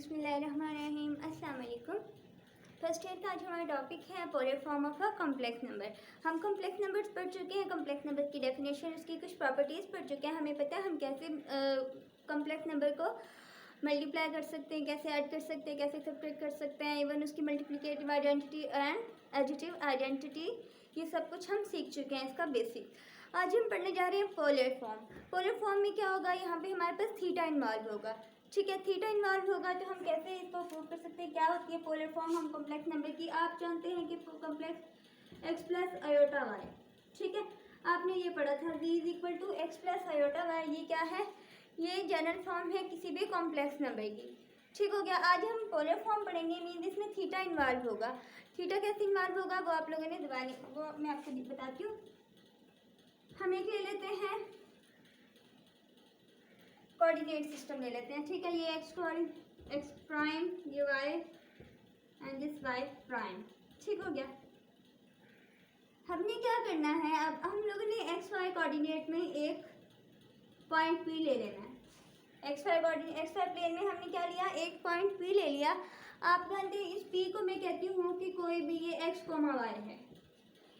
बिस्मिल्लाहिर्रहमानिर्रहीम। अस्सलाम वालेकुम। फर्स्ट ईयर का आज हमारा टॉपिक है polar form of a complex number. हम कॉम्प्लेक्स नंबर्स पढ़ चुके हैं, कॉम्प्लेक्स नंबर की डेफिनेशन, उसकी कुछ प्रॉपर्टीज़ पढ़ चुके हैं। हमें पता है हम कैसे कॉम्प्लेक्स नंबर को मल्टीप्लाई कर सकते हैं, कैसे ऐड कर सकते हैं, कैसे सब्ट्रैक्ट कर सकते हैं, इवन उसकी multiplicative identity and additive identity, ये सब कुछ हम सीख चुके हैं, इसका बेसिक। आज हम पढ़ने जा रहे हैं पोलर फॉर्म। पोलर फॉर्म में क्या होगा, यहाँ पे हमारे पास थीटा इन्वॉल्व होगा। ठीक है, थीटा इन्वॉल्व होगा तो हम कैसे इसको प्रूव कर सकते हैं, क्या होती है पोलर फॉर्म हम कॉम्प्लेक्स नंबर की। आप जानते हैं कि complex x plus iota y, ठीक है, आपने ये पढ़ा था v is equal to x plus iota y. ये क्या है, ये जनरल फॉर्म है किसी भी कॉम्प्लेक्स नंबर की। ठीक हो गया। आज हम पोलर फॉर्म पढ़ेंगे, मीन इसमें थीटा इन्वॉल्व होगा। थीटा कैसे इन्वॉल्व होगा वो आप लोगों ने दबानी, वो मैं आपको बताती हूँ। हम एक ले लेते हैं कोऑर्डिनेट सिस्टम ले लेते हैं, ठीक है। ये एक्स प्राइम, ये y and this y prime, ठीक हो गया। हमने क्या करना है, अब हम लोगों ने एक्स वाई कोऑर्डिनेट में एक पॉइंट पी ले लेना है। एक्स वाई प्लेन में हमने क्या लिया, एक पॉइंट पी ले लिया। आप जानते हैं इस पी को मैं कहती हूँ कि कोई भी ये एक्स कोमा वाई है।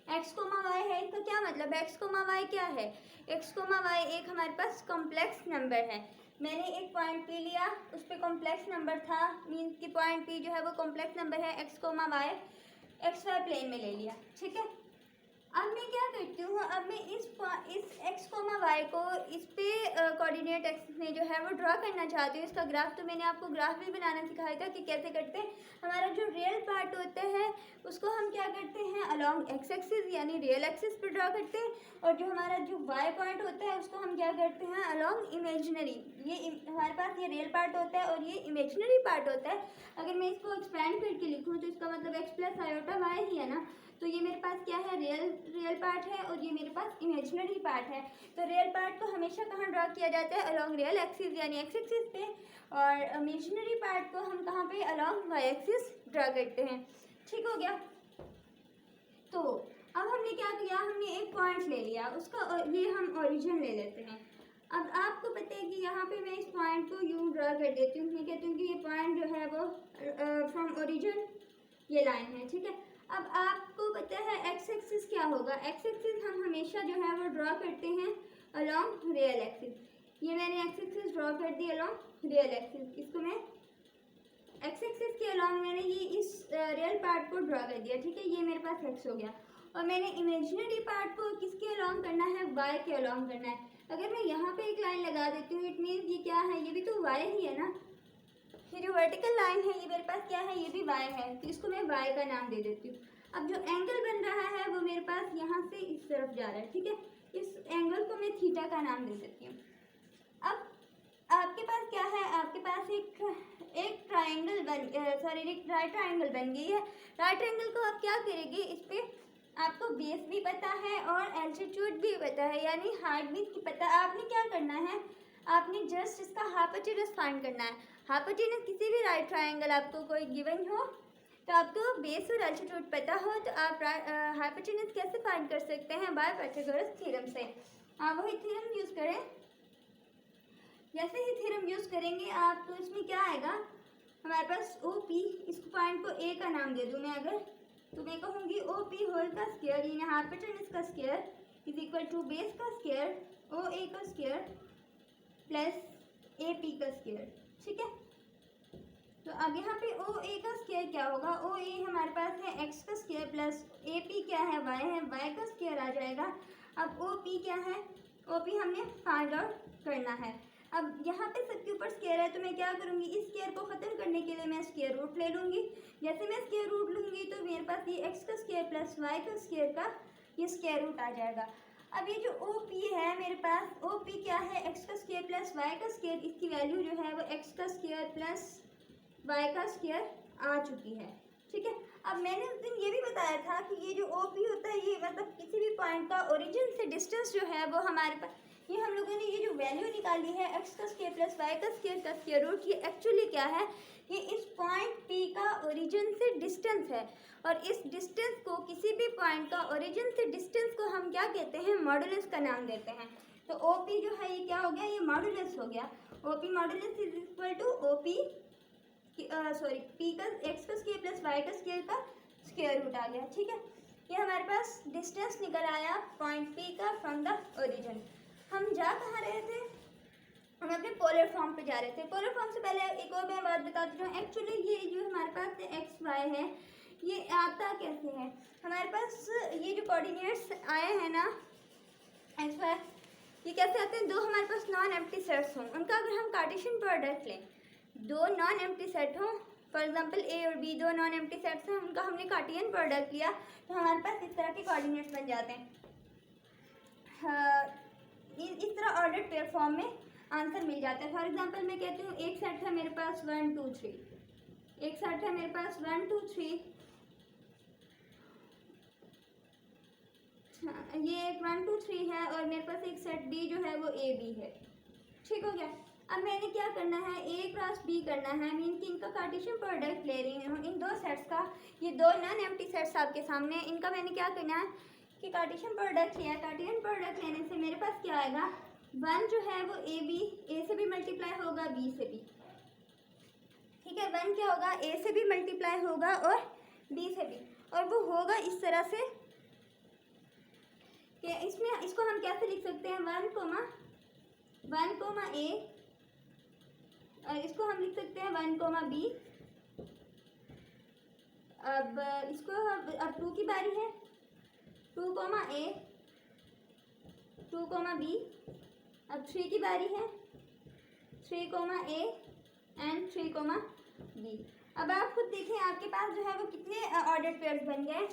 एक्स कोमा वाई है, इसका क्या मतलब है, एक्स कोमा वाई क्या है, एक्स कोमा वाई एक हमारे पास कॉम्प्लेक्स नंबर है। मैंने एक पॉइंट पी लिया, उस पर कॉम्प्लेक्स नंबर था, मीन्स कि पॉइंट पी जो है वो कॉम्प्लेक्स नंबर है, x comma y x y plane में ले लिया, ठीक है। अब मैं क्या करती हूँ, अब मैं इस एक्स कोमा वाई को इस पे कोऑर्डिनेट एक्सिस में जो है वो ड्रॉ करना चाहती हूँ। इसका ग्राफ तो मैंने आपको ग्राफ भी बनाना सिखाया था कि कैसे करते हैं। हमारा जो रियल पार्ट होता है उसको हम क्या करते हैं, अलॉन्ग एक्स एक्सिस यानी रियल एक्सिस पर ड्रॉ करते हैं, और जो हमारा जो वाई पॉइंट होता है उसको हम क्या करते हैं, अलॉन्ग इमेजिनरी। ये हमारे पास ये रियल पार्ट होता है और ये इमेजिनरी पार्ट होता है। अगर मैं इसको एक्सपेंड करके लिखूँ तो इसका मतलब x plus iota why he है ना, तो ये मेरे पास क्या है, रियल पार्ट है और ये मेरे पास इमेजिनरी पार्ट है। तो रियल पार्ट को हमेशा कहाँ ड्रॉ किया जाता है, अलॉन्ग रियल एक्सिस यानी एक्स एक्सिस पे, और इमेजिनरी पार्ट को हम कहाँ पे, अलॉन्ग वाई एक्सिस ड्रॉ करते हैं, ठीक हो गया। तो अब हमने क्या किया, हमने एक पॉइंट ले लिया, उसका ये हम ओरिजिन ले लेते हैं। अब आपको पता है कि यहाँ पे मैं इस पॉइंट को यूँ ड्रॉ कर देती हूँ, मैं कहती हूँ कि ये पॉइंट जो है वो फ्रॉम ओरिजिन ये लाइन है, ठीक है। अब आपको पता है एक्स एक्सिस क्या होगा, एक्स एक्सिस हम हमेशा जो है वो ड्रॉ करते हैं अलॉन्ग रियल एक्सिस। ये मैंने एक्स एक्सिस ड्रॉ कर दी अलॉन्ग रियल एक्सिस, इसको मैं एक्स एक्सिस के अलॉन्ग मैंने ये इस रियल पार्ट को ड्रॉ कर दिया, ठीक है। ये मेरे पास एक्स हो गया, और मैंने इमेजिनरी पार्ट को किसके अलॉन्ग करना है, वाई के अलॉन्ग करना है। अगर मैं यहाँ पे एक लाइन लगा देती हूँ, इट मीन्स ये क्या है, ये भी तो वाई ही है ना। ये जो वर्टिकल लाइन है ये मेरे पास क्या है, ये भी वाई है, तो इसको मैं वाई का नाम दे देती हूँ। अब जो एंगल बन रहा है वो मेरे पास यहाँ से इस तरफ जा रहा है, ठीक है। इस एंगल को मैं थीटा का नाम दे देती हूँ। अब आपके पास क्या है, आपके पास एक ट्राइंगल एक राइट ट्राइंगल बन गई है। राइट ट्राइंगल को आप क्या करेंगे, इस पर आपको बेस भी पता है और एल्टीट्यूड भी पता है, यानी हाइट भी पता है। आपने क्या करना है, आपने जस्ट इसका हाइपोटेनस फाइंड करना है। हाइपोटेनस किसी भी राइट ट्राइंगल आपको कोई गिवन हो, तो आपको बेस और एल्टीट्यूड पता हो, तो आप हाइपोटेनस कैसे फाइंड कर सकते हैं, बाय पाइथागोरस थ्योरम से। आप वही थ्योरम यूज़ करें। जैसे ही थ्योरम यूज़ करेंगे आप, तो इसमें क्या आएगा, हमारे पास ओ पी, इस पॉइंट को ए का नाम दे दूँ मैं अगर, तो मैं कहूँगी ओ पी होल का स्क्वायर यानी हाइपोटेनस का square is equal to base का स्क्वायर ओ ए का स्क्वायर प्लस ए पी का स्क्वायर, ठीक है। तो अब यहाँ पे ओ ए का स्क्वायर क्या होगा, ओ ए हमारे पास है एक्स का स्क्वायर प्लस ए पी क्या है, वाई का स्क्वायर आ जाएगा। अब ओ पी क्या है, ओ पी हमने फाइंड आउट करना है। अब यहाँ पे सबके ऊपर स्क्वायर है, तो मैं क्या करूँगी, इस स्क्वायर को ख़त्म करने के लिए मैं स्क्वायर रूट ले लूँगी। जैसे मैं स्क्वायर रूट लूँगी तो मेरे पास ये एक्स का स्क्वायर प्लस वाई का स्क्वायर का ये स्क्वायर रूट आ जाएगा। अब ये जो ओ पी है मेरे पास, ओ पी क्या है, एक्स का स्क्वायर प्लस वाई का स्क्वायर, इसकी वैल्यू जो है वो एक्स का स्क्वायर प्लस वाई का स्क्वायर आ चुकी है, ठीक है। अब मैंने उस दिन ये भी बताया था कि ये जो ओ पी होता है ये मतलब किसी भी पॉइंट का ओरिजिन से डिस्टेंस जो है वो हमारे पास, ये हम लोगों ने ये जो वैल्यू निकाली है एक्स का स्क्वायर प्लस वाई का स्क्वायर रूट, ये एक्चुअली क्या है, ये इस पॉइंट पी का ओरिजिन से डिस्टेंस है। और इस डिस्टेंस को, किसी भी पॉइंट का ओरिजिन से डिस्टेंस को हम क्या कहते हैं, मॉडुलस का नाम देते हैं। तो ओ पी जो है ये क्या हो गया, ये मॉडुलस हो गया। O P modulus is equal to O P sorry P का एक्स का स्क्वायर प्लस वाई का स्क्वायर रूट आ गया। ठीक है, ये हमारे पास डिस्टेंस निकल आया पॉइंट पी का फ्रॉम द ओरिजिन। हम जा कहाँ रहे थे, हम अपने पोलर फॉर्म पे जा रहे थे। पोलर फॉर्म से पहले एक और मैं बात बताती हूँ। एक्चुअली ये जो हमारे पास एक्स वाई है ये आता कैसे है, हमारे पास ये जो कोऑर्डिनेट्स आए हैं ना एक्स वाई, ये कैसे आते हैं, दो हमारे पास नॉन एम्प्टी सेट्स हों, उनका अगर हम कार्टेशियन प्रोडक्ट लें, दो नॉन एम्प्टी सेट हों, फॉर एग्जांपल ए और बी दो नॉन एम्प्टी सेट्स हैं, उनका हमने कार्टेशियन प्रोडक्ट लिया तो हमारे पास इस तरह के कोऑर्डिनेट्स बन जाते हैं। इस तरह ऑर्डर पेयर फॉर्म में आंसर मिल जाता है। फॉर एग्जांपल मैं कहती हूँ एक सेट है मेरे पास 1 2 3, एक सेट है मेरे पास 1 2 3, ये एक 1 2 3 है और मेरे पास एक सेट बी जो है वो ए बी है। ठीक हो गया। अब मैंने क्या करना है, ए क्रॉस बी करना है, मीन कि इनका कार्टेशियन प्रोडक्ट ले रही हूँ इन दो सेट्स का। ये दो नॉन एम्प्टी सेट्स आपके सामने, इनका मैंने क्या करना है कि कार्टेशियन प्रोडक्ट लिया। कार्टेशियन प्रोडक्ट लेने से मेरे पास क्या आएगा, 1 जो है वो ए से भी मल्टीप्लाई होगा बी से भी। ठीक है, 1 क्या होगा, ए से भी मल्टीप्लाई होगा और बी से भी, और वो होगा इस तरह से कि इसमें इसको हम कैसे लिख सकते हैं 1 कोमा ए, और इसको हम लिख सकते हैं 1 कोमा बी। अब इसको अब 2 की बारी है, 2 कोमा ए 2 कोमा बी। अब 3 की बारी है, 3 comma A and 3 comma B. अब आप खुद देखें आपके पास जो है वो कितने ऑर्डर पेयर्स बन गए,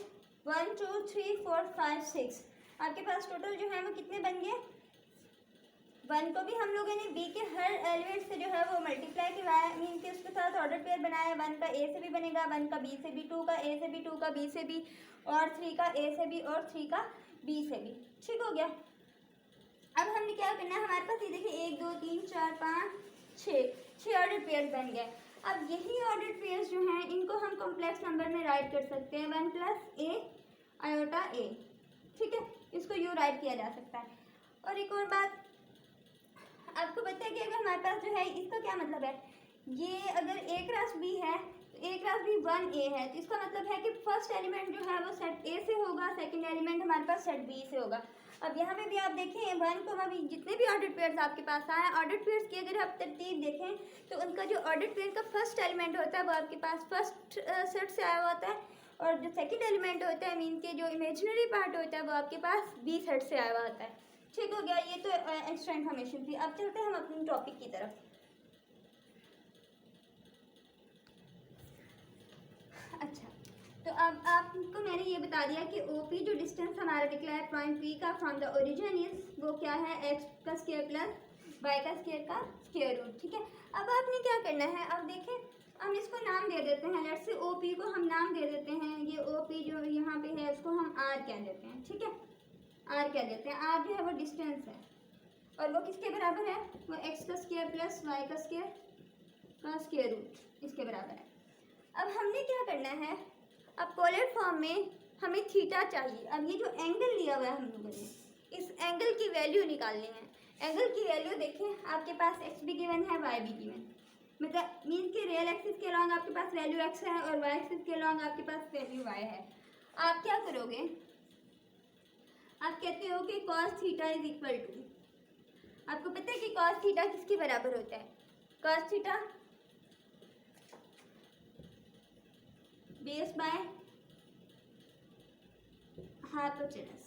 1 2 3 4 5 6, आपके पास टोटल जो है वो कितने बन गए। 1 को भी हम लोगों ने बी के हर एलिमेंट से जो है वो मल्टीप्लाई करवाया, मीन कि उसके साथ ऑर्डर पेयर बनाया। 1 का ए से भी बनेगा, 1 का बी से भी, 2 का ए से भी, 2 का बी से भी, और 3 का ए से भी और 3 का बी से भी। ठीक हो गया। अब हमने क्या करना है, हमारे पास ये देखिए 1 2 3 4 5 6 ऑर्डर पेयर बन गए। अब यही ऑर्डर पेयर्स जो हैं इनको हम कॉम्प्लेक्स नंबर में राइट कर सकते हैं, 1 प्लस ए आयोटा ए। ठीक है, इसको यूँ राइट किया जा सकता है। और एक और बात आपको पता है कि अगर हमारे पास जो है, इसका क्या मतलब है, ये अगर ए क्रॉस बी है तो ए क्रॉस बी 1 ए है, तो इसका मतलब है कि फर्स्ट एलिमेंट जो है वो सेट ए से होगा, सेकंड एलिमेंट हमारे पास सेट बी से होगा। अब यहाँ पे भी आप देखें 1 कोमा बी, जितने भी ऑर्डर पेयर्स आपके पास आए, ऑर्डर पेयर्स की अगर आप तरतीब देखें तो उनका जो ऑर्डर पेयर का फर्स्ट एलिमेंट होता है वो आपके पास फर्स्ट सेट से आया हुआ होता है, और जो सेकंड एलिमेंट होता है मीन के जो इमेजिनरी पार्ट होता है वो आपके पास बी सेट से आया हुआ होता है। ठीक हो गया, ये तो एक्स्ट्रा इन्फॉर्मेशन थी। अब चलते हैं हम अपने टॉपिक की तरफ। अच्छा, तो अब आपको मैंने ये बता दिया कि ओपी जो डिस्टेंस हमारा निकला है पॉइंट पी का फ्रॉम द ओरिजिन इज वो क्या है, एक्स का स्क्वायर प्लस वाई का स्क्वायर रूट। ठीक है, अब आपने क्या करना है, अब देखें हम इसको नाम दे देते हैं। लेट्स से ओपी को हम नाम दे देते हैं, ये ओपी जो यहाँ पे है उसको हम आर कह देते हैं। ठीक है, आर कह देते हैं, आर जो है वो डिस्टेंस है और वो किसके बराबर है, वो एक्स का स्क्वायर प्लस वाई का स्क्वायर रूट इसके बराबर है। अब हमने क्या करना है, अब पोलर फॉर्म में हमें थीटा चाहिए। अब ये जो एंगल लिया हुआ है हम लोगों ने, इस एंगल की वैल्यू निकालनी है। एंगल की वैल्यू देखें, आपके पास एक्स भी गिवन है, वाई भी गिवन, मतलब मीन के रियल एक्सिस के अलॉन्ग आपके पास वैल्यू एक्स है और वाई एक्सिस के अलॉन्ग आपके पास वैल्यू वाई है। आप क्या करोगे, आप कहते हो कि cos theta is equal to, आपको पता है कि cos थीटा किसके बराबर होता है, cos theta base by hypotenuse,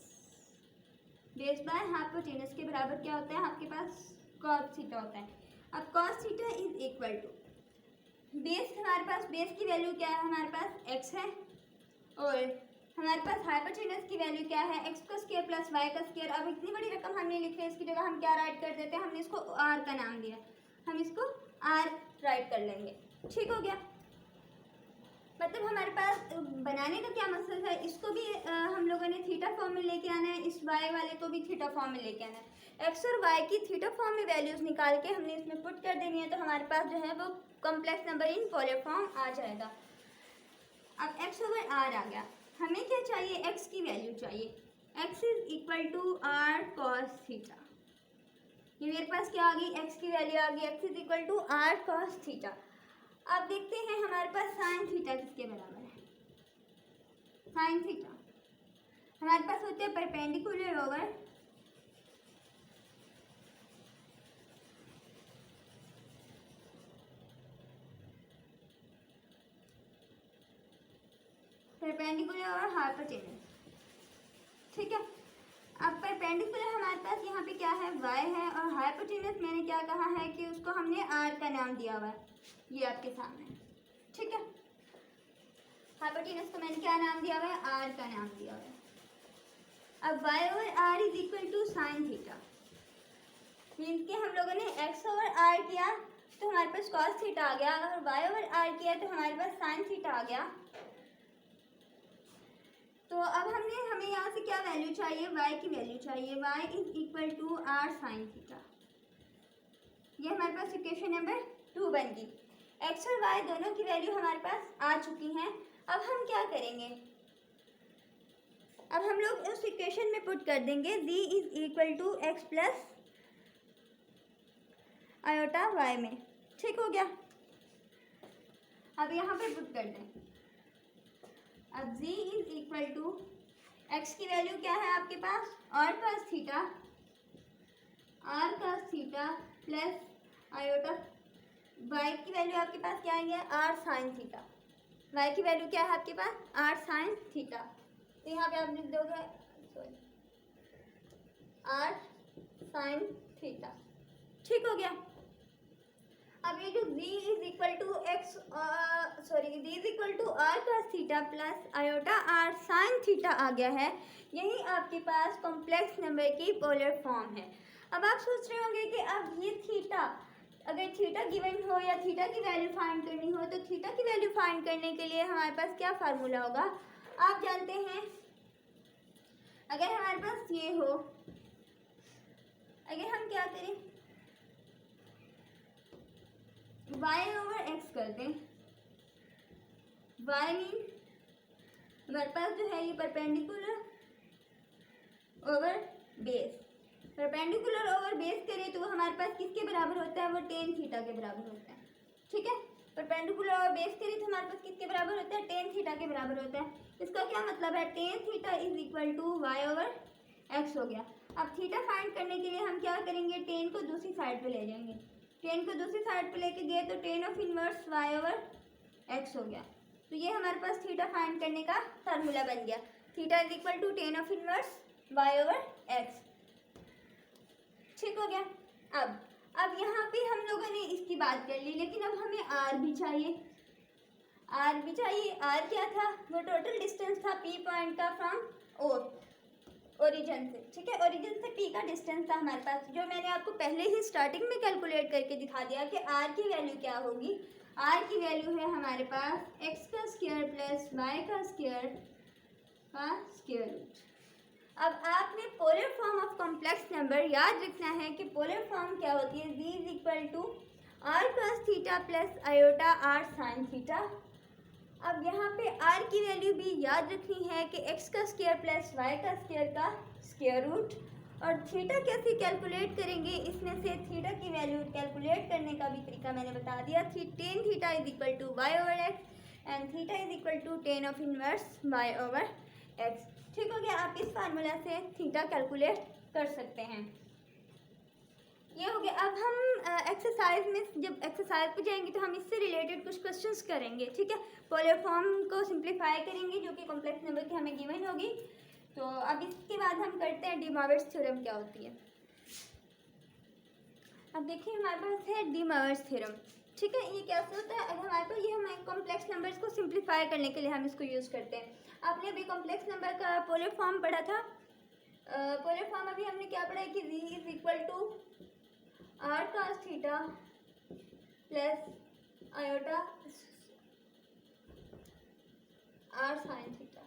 base by hypotenuse के बराबर क्या होता है, आपके पास cos थीटा होता है। अब cos theta is equal to base, हमारे पास बेस की वैल्यू क्या है, हमारे पास x है, और हमारे पास हाइपोटेनस की वैल्यू क्या है, एक्स का स्क्वायर प्लस वाई का स्क्वायर। अब इतनी बड़ी रकम हमने लिखी है, इसकी जगह हम क्या राइट कर देते हैं, हमने इसको आर का नाम दिया, हम इसको आर राइट कर लेंगे। ठीक हो गया, मतलब हमारे पास बनाने का क्या मकसद है, इसको भी हम लोगों ने थीटा फॉर्म में लेके आना है, इस वाई वाले को भी थीटा फॉर्म में लेके आना है। एक्स और वाई की थीटा फॉर्म में वैल्यूज़ निकाल के हमने इसमें पुट कर देनी है, तो हमारे पास जो है वो complex number in polar form आ जाएगा। अब एक्स ओवर आर आ गया, हमें क्या चाहिए, x की वैल्यू चाहिए, x is equal to r cos theta. ये मेरे पास क्या आ गई, x की वैल्यू आ गई, x is equal to r cos theta. अब देखते हैं हमारे पास साइन थीटा किसके बराबर है। साइन थीटा हमारे पास होते हैं परपेंडिकुलर ओवर हाइपोटेनस। ठीक है, अब परपेंडिकुलर हमारे पास यहाँ पे क्या है, y है, और हाइपोटेनस मैंने क्या कहा है कि उसको हमने r का नाम दिया हुआ है, ये आपके सामने। ठीक है, हाइपोटेनस को मैंने क्या नाम दिया हुआ है, r का नाम दिया हुआ है। अब y over r is equal to sine theta, means कि हम लोगों ने x ओवर r किया तो हमारे पास cos थीटा आ गया, और y ओवर r किया तो हमारे पास साइन थीटा आ गया। तो अब हमें यहाँ से क्या वैल्यू चाहिए, y की वैल्यू चाहिए, y is equal to r sine theta. ये हमारे पास इक्वेशन नंबर 2 बन गई। x और y दोनों की वैल्यू हमारे पास आ चुकी हैं। अब हम क्या करेंगे, अब हम लोग उस इक्वेशन में पुट कर देंगे z is equal to x plus iota y में। ठीक हो गया, अब यहाँ पे पुट कर दें। अब z is equal to x की वैल्यू क्या है आपके पास, r cos theta plus iota, y की वैल्यू आपके पास क्या है, r साइन थीटा। y की वैल्यू क्या है आपके पास, r साइन थीटा। तो यहाँ पे आप लिख दोगे r साइन थीटा। ठीक हो गया। अब ये जो z is equal to x z is equal to r cos theta plus iota r sine theta आ गया है, यही आपके पास कॉम्प्लेक्स नंबर की पोलर फॉर्म है। अब आप सोच रहे होंगे कि अब ये थीटा, अगर थीटा गिवन हो या थीटा की वैल्यू फाइंड करनी हो, तो थीटा की वैल्यू फाइंड करने के लिए हमारे पास क्या फार्मूला होगा, आप जानते हैं। अगर हमारे पास ये हो, अगर हम क्या करें, y ओवर x कर दें, y मीन हमारे पास जो है ये perpendicular over base, perpendicular over base करें तो वो हमारे पास किसके बराबर होता है, वो टेन थीटा के बराबर होता है। ठीक है, परपेंडिकुलर ओवर बेस करें तो हमारे पास किसके बराबर होता है, टेन थीटा के बराबर होता है। इसका क्या मतलब है, tan theta is equal to y over x हो गया। अब थीटा फाइंड करने के लिए हम क्या करेंगे, टेन को दूसरी साइड पे ले जाएंगे, टेन को दूसरी साइड पे लेके गए तो tan of inverse y over x हो गया। तो ये हमारे पास थीटा फाइंड करने का फार्मूला बन गया, theta is equal to tan of inverse y over x. ठीक हो गया। अब यहाँ पे हम लोगों ने इसकी बात कर ली, लेकिन अब हमें आर भी चाहिए, आर भी चाहिए। आर क्या था, वो टोटल डिस्टेंस था पी पॉइंट का फ्रॉम ओरिजिन से। ठीक है, ओरिजिन से पी का डिस्टेंस था हमारे पास, जो मैंने आपको पहले ही स्टार्टिंग में कैलकुलेट करके दिखा दिया कि आर की वैल्यू क्या होगी। आर की वैल्यू है हमारे पास एक्स का स्क्वायर प्लस वाई का स्क्वायर रूट। अब आपने polar form of complex number याद रखना है कि पोलर फॉर्म क्या होती है, z is equal to r cos theta plus iota r sine theta. अब यहाँ पे r की वैल्यू भी याद रखनी है कि x का स्क्वायर प्लस y का स्क्वायर रूट। और थीटा कैसे कैलकुलेट करेंगे, इसमें से थीटा की वैल्यू कैलकुलेट करने का भी तरीका मैंने बता दिया थी। Tan theta is equal to y over x and theta is equal to tan of inverse y over x. ठीक हो गया, आप इस फार्मूला से थीटा कैलकुलेट कर सकते हैं। ये हो गया। अब हम एक्सरसाइज में जब एक्सरसाइज पे जाएंगे तो हम इससे रिलेटेड कुछ क्वेश्चंस करेंगे। ठीक है, पोलर फॉर्म को सिंप्लीफाई करेंगे जो कि कॉम्प्लेक्स नंबर की हमें गिवन होगी। तो अब इसके बाद हम करते हैं डी मॉर्गन्स थ्योरम क्या होती है। अब देखिए हमारे पास है डी मॉर्गन्स थ्योरम। ठीक है, ये कैसे होता है, अगर हमारे पास ये हमें कॉम्प्लेक्स नंबर्स को सिंप्लीफाई करने के लिए हम इसको यूज़ करते हैं। आपने अभी कॉम्प्लेक्स नंबर का पोलर फॉर्म पढ़ा था। पोलर फॉर्म अभी हमने क्या पढ़ा है कि z is equal to r cos theta plus iota r sine theta.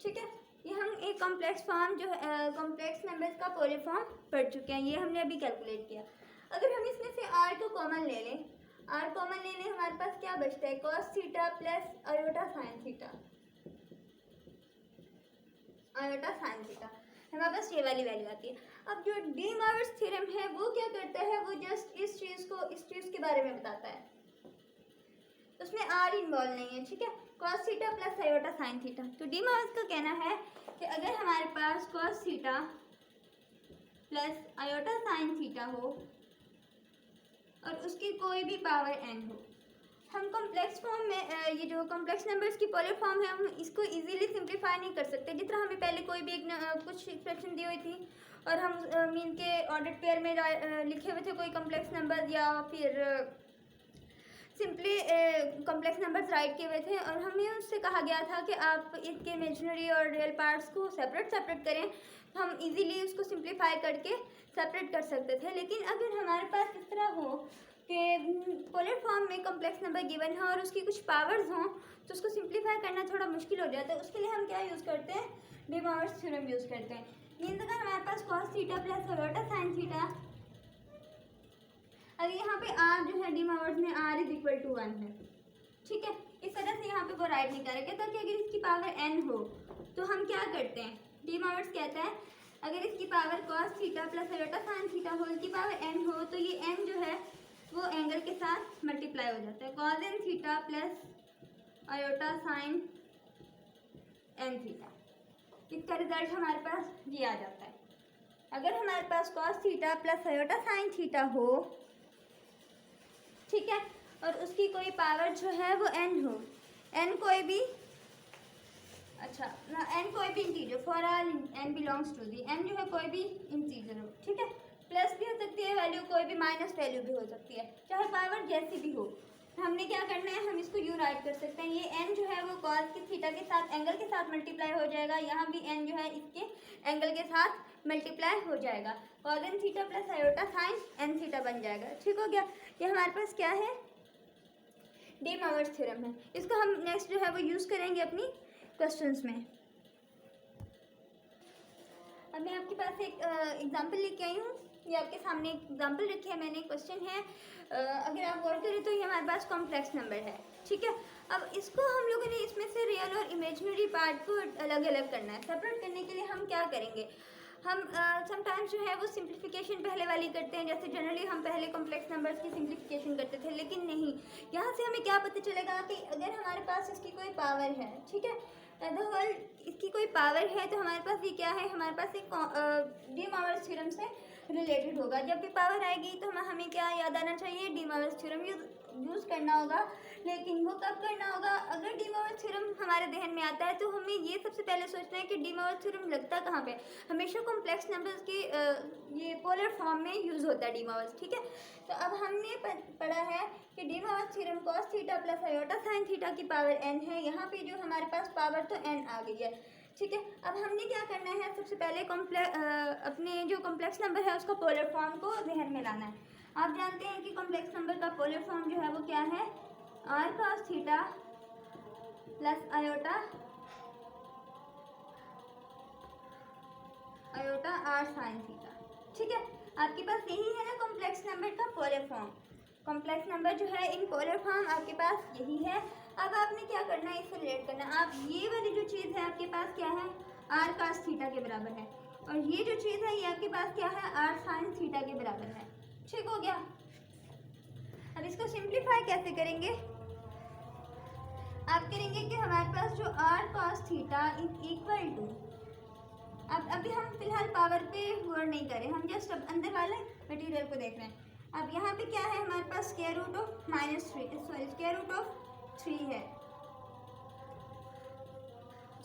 ठीक है, ये हम एक कॉम्प्लेक्स फॉर्म जो कॉम्प्लेक्स नंबर्स का पोलर फॉर्म पढ़ चुके हैं, ये हमने अभी कैलकुलेट किया। अगर हम इसमें से r को कॉमन ले लें, r कॉमन ले लें, हमारे पास क्या बचता है, cos theta plus iota sine theta, iota sine theta, हमारे पास ये वाली वैल्यू आती है। अब जो डी मॉर्गन्स थ्योरम है वो क्या करता है, वो जस्ट इस चीज़ के बारे में बताता है। तो उसमें आर इन्वॉल्व नहीं है, ठीक है। Cos theta plus iota sine theta. तो डी मार्क्स का कहना है कि अगर हमारे पास cos theta plus iota sine theta हो और उसकी कोई भी पावर n हो, हम कॉम्प्लेक्स फॉर्म में ये जो कॉम्प्लेक्स नंबर्स की पोलर फॉर्म है, हम इसको इजीली सिंप्लीफाई नहीं कर सकते। जिस तरह हमें पहले कोई भी एक कुछ एक्सप्रेशन दी हुई थी और हम मीन के ऑर्डर पेयर में लिखे हुए थे कोई कॉम्प्लेक्स नंबर या फिर सिंपली कॉम्प्लेक्स नंबर्स राइट किए हुए थे और हमें उससे कहा गया था कि आप इसके इमेजिनरी और रियल पार्ट्स को सेपरेट करें, तो हम इजीली उसको सिंप्लीफाई करके सेपरेट कर सकते थे। लेकिन अगर हमारे पास इस तरह हो कि पोलर फॉर्म में कॉम्प्लेक्स नंबर गिवन है और उसकी कुछ पावर्स हों, तो उसको सिंप्लीफाई करना थोड़ा मुश्किल हो जाता है। उसके लिए हम क्या यूज़ करते हैं, डी मॉर्गन्स थ्योरम यूज़ करते हैं। मीन्स अगर हमारे पास cos theta plus iota sine theta, अगर यहाँ पे आर जो है डी मॉर्गन्स में आर इज इक्वल टू 1 है, ठीक है। इस तरह से यहाँ पे वो राइट नहीं करेंगे, ताकि अगर इसकी पावर n हो तो हम क्या करते हैं, डी मॉर्गन्स कहता है अगर इसकी power cos theta plus iota sine theta whole की पावर n हो तो ये n जो है वो एंगल के साथ मल्टीप्लाई हो जाता है। Cos n theta plus iota sine n theta, इसका रिजल्ट हमारे पास ये आ जाता है। अगर हमारे पास cos theta plus iota sine theta हो, ठीक है, और उसकी कोई पावर जो है वो n हो, n कोई भी n कोई भी integer, for all n belongs to the, n जो है कोई भी इंटीजर हो, ठीक है। प्लस भी हो सकती है वैल्यू, कोई भी माइनस वैल्यू भी हो सकती है, चाहे पावर जैसी भी हो। हमने क्या करना है, हम इसको यूँ राइट कर सकते हैं, ये n जो है वो कॉस की थीटा के साथ एंगल के साथ मल्टीप्लाई हो जाएगा, यहाँ भी n जो है इसके एंगल के साथ मल्टीप्लाई हो जाएगा। Cos n theta plus iota sine n theta बन जाएगा, ठीक हो गया। ये हमारे पास क्या है, डी मॉर्गन्स थ्योरम है। इसको हम नेक्स्ट जो है वो यूज़ करेंगे अपनी क्वेश्चंस में। अब मैं आपके पास एक एग्जांपल लेके आई हूँ, ये आपके सामने एक एग्जांपल रखी है मैंने, क्वेश्चन है। अगर आप गौर करें तो ये हमारे पास कॉम्प्लेक्स नंबर है, ठीक है। अब इसको हम लोगों ने इसमें से रियल और इमेजिनरी पार्ट को अलग अलग करना है। सेपरेट करने के लिए हम क्या करेंगे, हम समटाइम्स जो है वो सिंप्लीफिकेशन पहले वाली करते हैं, जैसे जनरली हम पहले कॉम्प्लेक्स नंबर्स की सिंप्लीफिकेशन करते थे। लेकिन नहीं, यहाँ से हमें क्या पता चलेगा कि अगर हमारे पास इसकी कोई पावर है, ठीक है, अदरवाइज इसकी कोई पावर है, तो हमारे पास ये क्या है, हमारे पास एक डी मॉर्गन्स थ्योरम से रिलेटेड होगा। जब भी पावर आएगी तो हमें क्या याद आना चाहिए, डी मॉर्गन्स थ्योरम यूज़ करना होगा। लेकिन वो कब करना होगा, अगर डी मॉर्गन्स थ्योरम हमारे ध्यान में आता है तो हमें ये सबसे पहले सोचना है कि डी मॉर्गन्स थ्योरम लगता कहाँ पे, हमेशा कॉम्प्लेक्स नंबर्स के ये पोलर फॉर्म में यूज़ होता है डी मॉर्गन्स, ठीक है। तो अब हमने पढ़ा है कि D Morgan's theorem cos theta plus iota sine theta की पावर n है। यहाँ पे जो हमारे पास पावर तो n आ गई है, ठीक है। अब हमने क्या करना है, सबसे पहले अपने जो कॉम्प्लेक्स नंबर है उसका पोलर फॉर्म को ध्यान में लाना है। आप जानते हैं कि कॉम्प्लेक्स नंबर का पोलर फॉर्म जो है वो क्या है, r cos theta plus iota r sine theta, ठीक है। आपके पास यही है ना कॉम्प्लेक्स नंबर का पोलर फॉर्म। कॉम्प्लेक्स नंबर जो है इन पोलर फॉर्म आपके पास यही है। अब आपने क्या करना है, इससे रिलेट करना है। आप ये वाली जो चीज़ है आपके पास क्या है, आर कॉस थीटा के बराबर है, और ये जो चीज़ है ये आपके पास क्या है, आर साइन थीटा के बराबर है, ठीक हो गया। अब इसको सिंप्लीफाई कैसे करेंगे, आप करेंगे कि हमारे पास जो r cos theta is equal to, अब अभी हम फिलहाल पावर पे वर्ड नहीं करें, हम जस्ट अब अंदर वाले मटेरियल को देख रहे हैं। अब यहाँ पे क्या है, हमारे पास square root of square root of 3 है,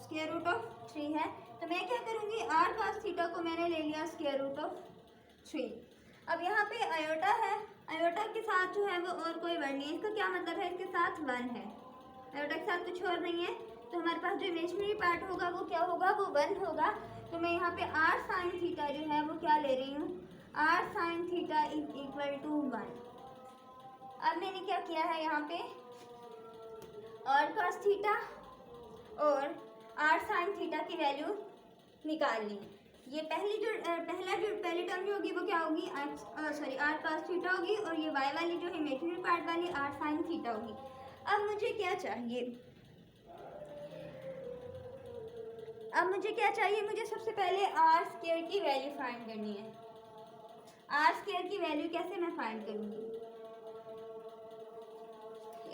स्क्वायर रूट ऑफ 3 है। तो मैं क्या करूँगी, आर कॉस थीटा को मैंने ले लिया स्क्वायर रूट ऑफ 3। अब यहाँ पे आयोटा है, आयोटा के साथ जो है वो और कोई वर्ड नहीं है, इसका क्या मतलब है, इसके साथ 1 है, आयोटा के साथ कुछ और नहीं है। तो हमारे पास जो इमेजिनरी पार्ट होगा वो क्या होगा, वो 1 होगा। तो मैं यहाँ पे आर साइन थीटा जो है वो क्या ले रही हूँ, r sine theta is equal to 1। अब मैंने क्या किया है, यहाँ पे आर कॉस थीटा और आर साइन थीटा की वैल्यू निकाल ली। ये पहली टर्म जो होगी वो क्या होगी, आर कॉस थीटा होगी, और ये वाई वाली जो इमेजिनरी पार्ट वाली आर साइन थीटा होगी। अब मुझे क्या चाहिए, मुझे सबसे पहले आर स्क्वायर की वैल्यू फाइंड करनी है। आर स्क्वायर की वैल्यू कैसे मैं फाइंड करूँगी,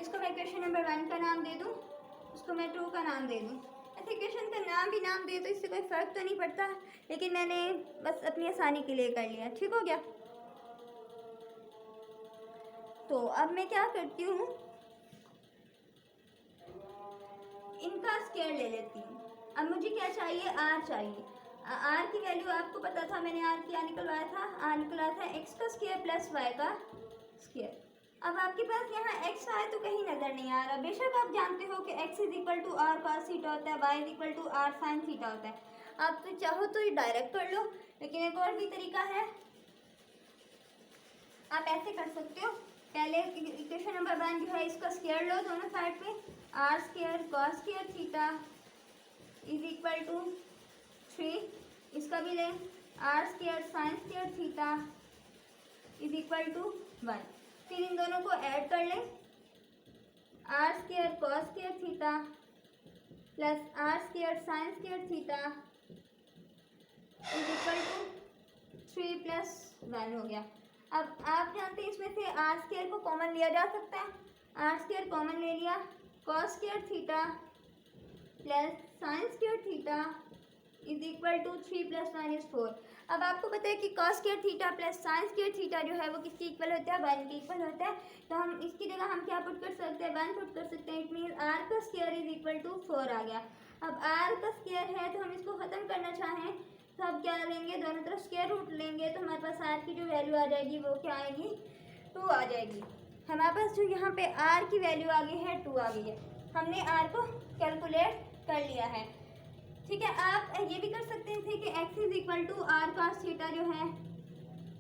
इसको मैं इक्वेशन नंबर 1 का नाम दे दूँ, इसको मैं 2 का नाम दे दूँ। ऐसे इक्वेशन का नाम भी नाम दे तो इससे कोई फ़र्क तो नहीं पड़ता, लेकिन मैंने बस अपनी आसानी के लिए कर लिया। ठीक हो गया। तो अब मैं क्या करती हूँ, इनका स्क्वायर ले लेती हूँ। अब मुझे क्या चाहिए, आर चाहिए। आर की वैल्यू आपको पता था, मैंने आर क्या निकलवाया था, आर निकलवाया था एक्स का स्क्वायर प्लस वाई का स्क्वायर। अब आपके पास यहाँ एक्स वाई तो कहीं नज़र नहीं आ रहा। बेशक आप जानते हो कि x is equal to r cos theta होता है, y is equal to r sine theta होता है। आप तो चाहो तो ये डायरेक्ट कर लो, लेकिन एक और भी तरीका है, आप ऐसे कर सकते हो। पहले इक्वेशन नंबर 1 जो है इसका स्क्वायर लो दोनों साइड पे, r square cos square theta is equal to 3, इसका भी लें r square sine square theta is equal to 1। फिर इन दोनों को ऐड कर लें, r square cos square theta plus r square sine square theta is equal to 3 plus 1 हो गया। अब आप जानते हैं इसमें से आर स्क्वायर को कॉमन लिया जा सकता है, आर स्क्वायर कॉमन ले लिया, cos square theta plus sine square theta is equal to 3 plus 1 is 4। अब आपको पता है कि cos square theta plus sine square theta जो है वो किसके इक्वल होता है, 1 के इक्वल होता है। तो हम इसकी जगह हम क्या पुट कर सकते हैं, 1 पुट कर सकते हैं। इट मीन आर का स्क्वायर इज इक्वल टू 4 आ गया। अब आर का स्क्वायर है तो हम इसको ख़त्म करना चाहें तो अब क्या लेंगे, दोनों तरफ स्क्वायर रूट लेंगे, तो हमारे पास आर की जो वैल्यू आ जाएगी वो क्या आएगी, 2 आ जाएगी। हमारे पास जो यहाँ पे आर की वैल्यू आ गई है 2 आ गई है। हमने आर को कैलकुलेट कर लिया है। ठीक है, आप ये भी कर सकते थे कि x is equal to r cos theta जो है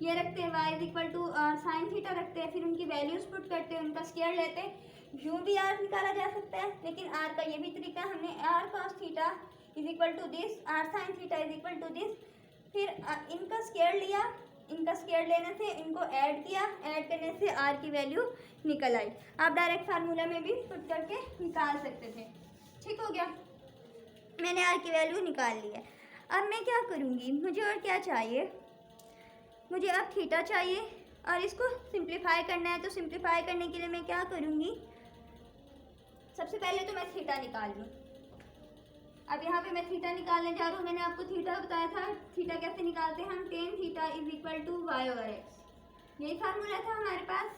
ये रखते हैं, y is equal to r sine theta रखते हैं, फिर उनकी वैल्यूज पुट करते हैं, उनका स्क्वायर लेते हैं। यूँ भी आर निकाला जा सकता है, लेकिन आर का ये भी तरीका, हमने r cos theta is equal to this, r sine theta is equal to this, फिर इनका स्क्वायर लिया, इनका स्क्वायर लेने से इनको ऐड किया, ऐड करने से आर की वैल्यू निकल आई। आप डायरेक्ट फार्मूला में भी पुट करके निकाल सकते थे। ठीक हो गया, मैंने आर की वैल्यू निकाल ली है। अब मैं क्या करूँगी, मुझे और क्या चाहिए, मुझे अब थीटा चाहिए और इसको सिंप्लीफाई करना है। तो सिंप्लीफाई करने के लिए मैं क्या करूँगी, सबसे पहले तो मैं थीटा निकाल लूँ। अब यहाँ पे मैं थीटा निकालने जा रहा हूँ। मैंने आपको थीटा बताया था, थीटा कैसे निकालते हैं हम, tan theta is equal to y over x. यही फार्मूला था हमारे पास,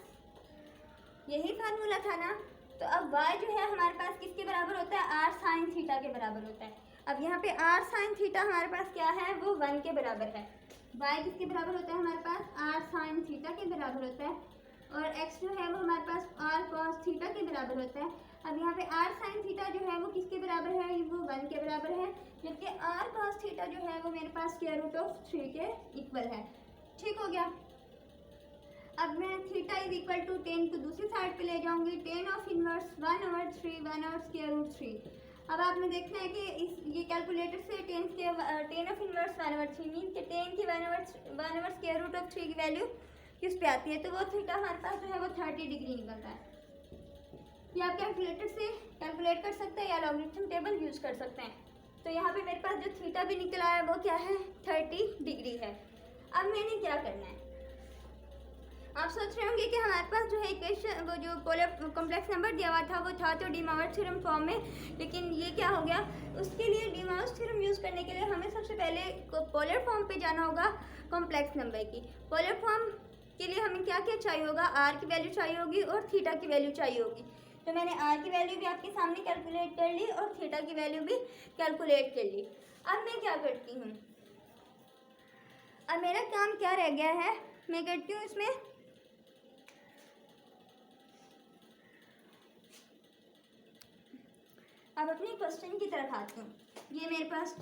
यही फार्मूला था ना। तो अब y जो है हमारे पास किसके बराबर होता है, आर साइन थीटा के बराबर होता है। अब यहाँ पे आर साइन थीटा हमारे पास क्या है, वो 1 के बराबर है। y किसके बराबर होता है हमारे पास, आर साइन थीटा के बराबर होता है, और x जो है वो हमारे पास आर कॉस थीटा के बराबर होता है। अब यहाँ पे आर साइन थीटा जो है वो किसके बराबर है, वो 1 के बराबर है, जबकि आर कॉस थीटा जो है वो मेरे पास स्क्वायर रूट ऑफ 3 के इक्वल है। ठीक हो गया। अब मैं थीटा इज इक्वल टू 10 को दूसरी साइड पे ले जाऊंगी, 10 of inverse 1 over 3, 1 over square root 3। अब आपने देखना है कि इस ये कैलकुलेटर से 10 ऑफ इनवर्स 1 ओवर 3 मीन कि 10 की 1 ओवर स्क्वायर रूट ऑफ 3 की वैल्यू किस पे आती है, तो वो थीटा हमारे पास जो है वो 30 डिग्री निकलता है। ये आप कैलकुलेटर से कैलकुलेट कर सकते हैं या लॉगरिथम टेबल यूज़ कर सकते हैं। तो यहाँ पे मेरे पास जो थीटा भी निकला है वो क्या है, 30 डिग्री है। अब मैंने क्या करना है, आप सोच रहे होंगे कि हमारे पास जो है इक्वेशन, वो जो पोलर कॉम्प्लेक्स नंबर दिया हुआ था वो था तो डी मार्स थ्योरम फॉर्म में, लेकिन ये क्या हो गया, उसके लिए डी मार्स थ्योरम यूज़ करने के लिए हमें सबसे पहले पोलर फॉर्म पे जाना होगा कॉम्प्लेक्स नंबर की। पोलर फॉर्म के लिए हमें क्या क्या चाहिए होगा, आर की वैल्यू चाहिए होगी और थीटा की वैल्यू चाहिए होगी। तो मैंने आर की वैल्यू भी आपके सामने कैलकुलेट कर ली और थीटा की वैल्यू भी कैलकुलेट कर ली। अब मैं क्या करती हूँ, अब मेरा काम क्या रह गया है, मैं करती हूँ इसमें अब अपने क्वेश्चन की तरफ आती हूँ। ये मेरे पास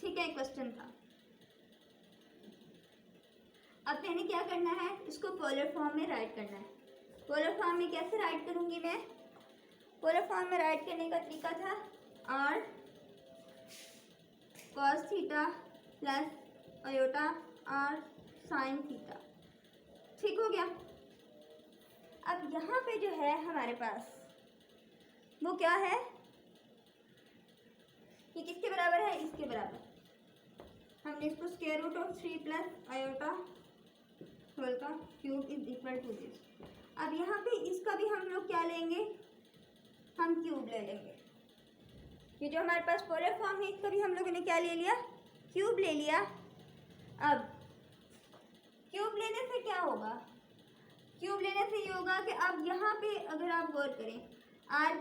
ठीक है क्वेश्चन था। अब मैंने क्या करना है, इसको पोलर फॉर्म में राइट करना है। पोलर फॉर्म में कैसे राइट करूँगी मैं, पोलर फॉर्म में राइट करने का तरीका था r cos theta plus iota r sine theta. ठीक हो गया। अब यहाँ पे जो है हमारे पास वो क्या है, ये किसके बराबर है, इसके बराबर। हमने इसको square root of 3 plus iota whole का cube is equal to this. अब यहाँ पे इसका भी हम लोग क्या लेंगे, ले लेंगे। ये जो हमारे पास पोलर फॉर्म है इसका भी हम लोगों ने क्या ले लिया, क्यूब ले लिया। अब क्यूब लेने से क्या होगा, क्यूब लेने से ये होगा कि अब यहाँ पे अगर आप गौर करें आर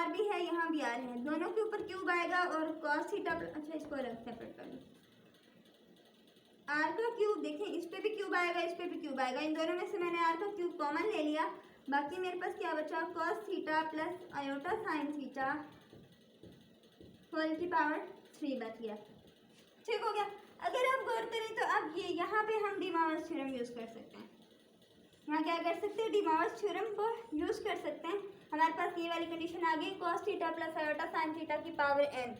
भी है, यहाँ भी आर है, दोनों के ऊपर क्यूब आएगा और कॉस थीटा, अच्छा इसको अलग सेपरेट कर लो, आर का क्यूब देखें, इस पे भी क्यूब आएगा, इस पे भी क्यूब आएगा, इन दोनों में से मैंने आर का क्यूब कॉमन ले लिया, बाकी मेरे पास क्या बचा, cos theta plus iota sine theta whole की पावर 3 बच गया। ठीक हो गया। अगर आप गौर करें तो अब ये यहाँ पे हम डी मॉर्गन्स थ्योरम यूज़ कर सकते हैं, यहाँ क्या कर सकते हैं, डी मॉर्गन्स थ्योरम को यूज़ कर सकते हैं। हमारे पास ये वाली कंडीशन आ गई, cos theta plus iota sine theta की पावर n,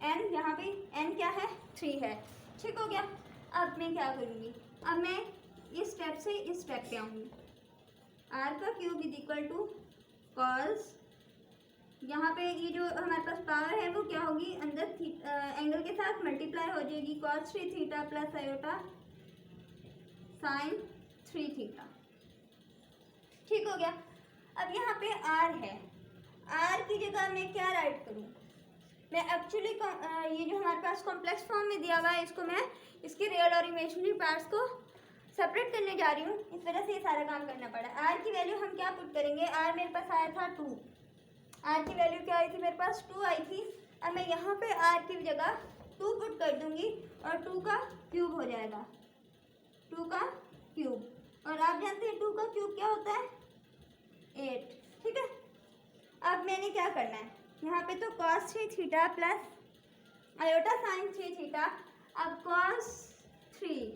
n यहाँ पे n क्या है, 3 है। ठीक हो गया। अब मैं क्या करूँगी, अब मैं इस स्टेप से इस स्टेप पे आऊँगी, आर का cube is equal to cos, यहाँ पे ये जो हमारे पास पावर है वो क्या होगी, अंदर एंगल के साथ मल्टीप्लाई हो जाएगी, cos 3 theta plus iota sign 3 theta. ठीक हो गया। अब यहाँ पे आर है, आर की जगह मैं क्या राइट करूँ, मैं एक्चुअली ये जो हमारे पास कॉम्प्लेक्स फॉर्म में दिया हुआ है इसको मैं इसके रियल और इमेजिनरी पार्ट्स को सेपरेट करने जा रही हूँ, इस वजह से ये सारा काम करना पड़ा। आर की वैल्यू हम क्या पुट करेंगे, आर मेरे पास आया था 2, आर की वैल्यू क्या आई थी, मेरे पास 2 आई थी। अब मैं यहाँ पे आर की जगह 2 पुट कर दूँगी और 2 का क्यूब हो जाएगा, 2 का क्यूब, और आप जानते हैं 2 का क्यूब क्या होता है, 8। ठीक है। अब मैंने क्या करना है, यहाँ पे तो cos 3 theta plus iota sign 3 theta, अब cos 3,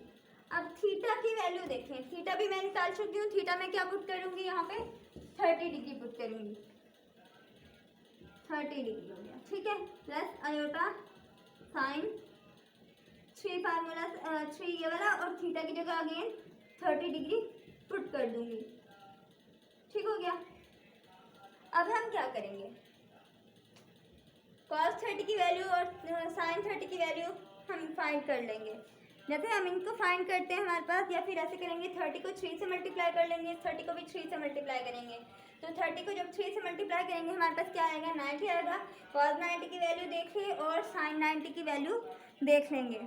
अब थीटा की वैल्यू देखें, थीटा भी मैं निकाल चुकी हूँ, थीटा में क्या पुट करूँगी, यहाँ पे 30 डिग्री पुट करूँगी, 30 डिग्री हो गया। ठीक है, प्लस आयोटा साइन 3 फार्मूला 3 ये वाला, और थीटा की जगह अगेन 30 डिग्री पुट कर दूँगी। ठीक हो गया। अब हम क्या करेंगे, cos 30 की वैल्यू और sin 30 की वैल्यू हम फाइंड कर लेंगे। जैसे हम इनको फाइंड करते हैं हमारे पास, या फिर ऐसे करेंगे 30 को 3 से मल्टीप्लाई कर लेंगे, 30 को भी 3 से मल्टीप्लाई करेंगे, तो 30 को जब 3 से मल्टीप्लाई करेंगे हमारे पास क्या आएगा, 90 आएगा। cos 90 की वैल्यू देखिए और sin 90 की वैल्यू देख लेंगे,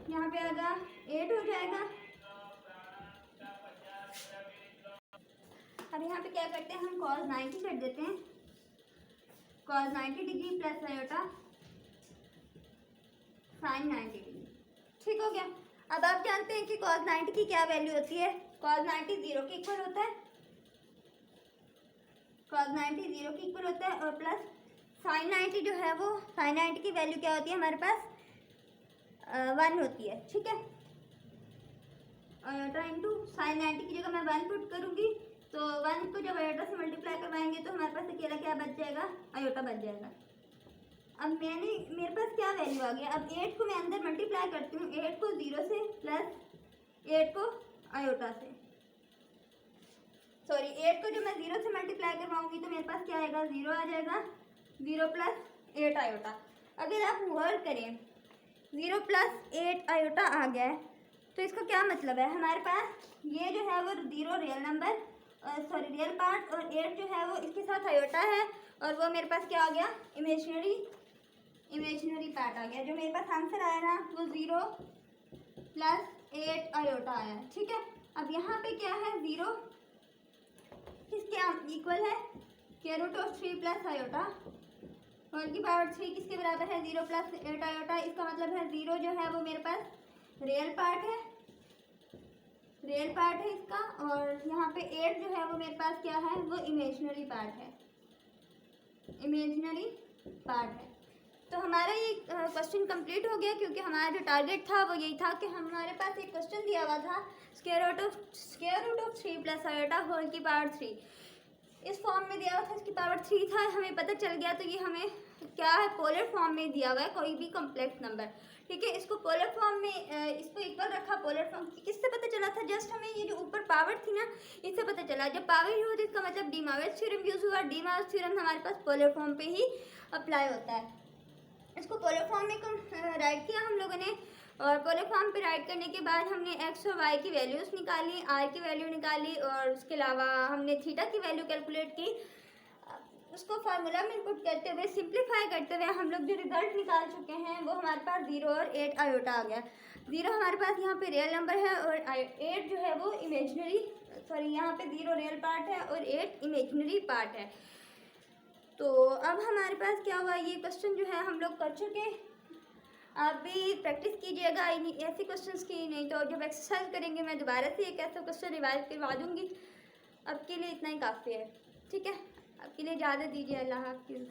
यहाँ पे आएगा 8 हो जाएगा। अब यहाँ पे क्या करते हैं, हम cos 90 कर देते हैं, cos 90 degree plus iota sin 90 degree. ठीक हो गया। अब आप जानते हैं कि cos 90 की क्या वैल्यू होती है, cos 90 0 के इक्वल होता है, cos 90 0 के इक्वल होता है, और प्लस sin 90 जो है वो sin 90 की वैल्यू क्या होती है हमारे पास 1 होती है। ठीक है, आयोटा इंटू sin 90 की जगह मैं 1 पुट करूँगी, तो 1 को जब आयोटा से मल्टीप्लाई करवाएंगे तो हमारे पास अकेला क्या बच जाएगा, आयोटा बच जाएगा। अब मेरे पास क्या वैल्यू आ गया, अब 8 को मैं अंदर मल्टीप्लाई करती हूँ, 8 को 0 से प्लस 8 को आयोटा से, सॉरी 8 को जब मैं 0 से मल्टीप्लाई करवाऊँगी तो मेरे पास क्या आएगा, 0 आ जाएगा, 0 प्लस 8 आयोटा। अगर आप वर्क करें 0 प्लस 8 आयोटा आ गया है, तो इसका क्या मतलब है, हमारे पास ये जो है वो 0 real number, sorry real part, और 8 जो है वो इसके साथ आयोटा है, और वो मेरे पास क्या आ गया, इमेजिनरी पार्ट आ गया। जो मेरे पास आंसर आया ना वो 0 प्लस 8 आयोटा आया। ठीक है। अब यहाँ पे क्या है, 0 किसके इक्वल है, के root of 3 plus iota whole की पावर 3 किसके बराबर है, 0 प्लस 8 आयोटा। इसका मतलब है 0 जो है वो मेरे पास रियल पार्ट है, इसका, और यहाँ पे 8 जो है वो मेरे पास क्या है, वो इमेजिनरी पार्ट है। तो हमारा ये क्वेश्चन कंप्लीट हो गया, क्योंकि हमारा जो टारगेट था वो यही था कि हमारे पास एक क्वेश्चन दिया हुआ था square root of 3 plus iota whole की पावर 3, इस फॉर्म में दिया हुआ था, इसकी पावर 3 था, हमें पता चल गया। तो ये हमें क्या है, पोलर फॉर्म में दिया हुआ है कोई भी कॉम्प्लेक्स नंबर। ठीक है, इसको पोलर फॉर्म में इसको इक्वल रखा, पोलर फॉर्म किससे पता चला था, जस्ट हमें ये जो ऊपर पावर थी ना इससे पता चला। जब पावर ही हो तो इसका मतलब डी मॉर्गन्स थ्योरम यूज़ हुआ, डी मॉर्गन्स थ्योरम हमारे पास पोलर फॉर्म पे ही अप्लाई होता है। इसको पोलर फॉर्म में राइट किया हम लोगों ने, और पोलर फॉर्म पे राइट करने के बाद हमने एक्स और वाई की वैल्यूज़ निकाली, आर की वैल्यू निकाली, और उसके अलावा हमने थीटा की वैल्यू कैलकुलेट की। उसको फार्मूला में इनपुट करते हुए सिंप्लीफाई करते हुए हम लोग जो रिजल्ट निकाल चुके हैं वो हमारे पास 0 और 8 आयोटा आ गया। 0 हमारे पास यहाँ पे रियल नंबर है और 8 जो है वो इमेजनरी, सॉरी यहाँ पे 0 रियल पार्ट है और 8 इमेजनरी पार्ट है। तो अब हमारे पास क्या हुआ, ये क्वेश्चन जो है हम लोग कर चुके। आप भी प्रैक्टिस कीजिएगा ऐसे क्वेश्चंस की, नहीं तो जब एक्सरसाइज करेंगे मैं दोबारा से एक ऐसा क्वेश्चन रिवाइज करवा दूँगी। अब के लिए इतना ही काफ़ी है, ठीक है। अब के लिए इजाज़त दीजिए, अल्लाह हाफ़िज़।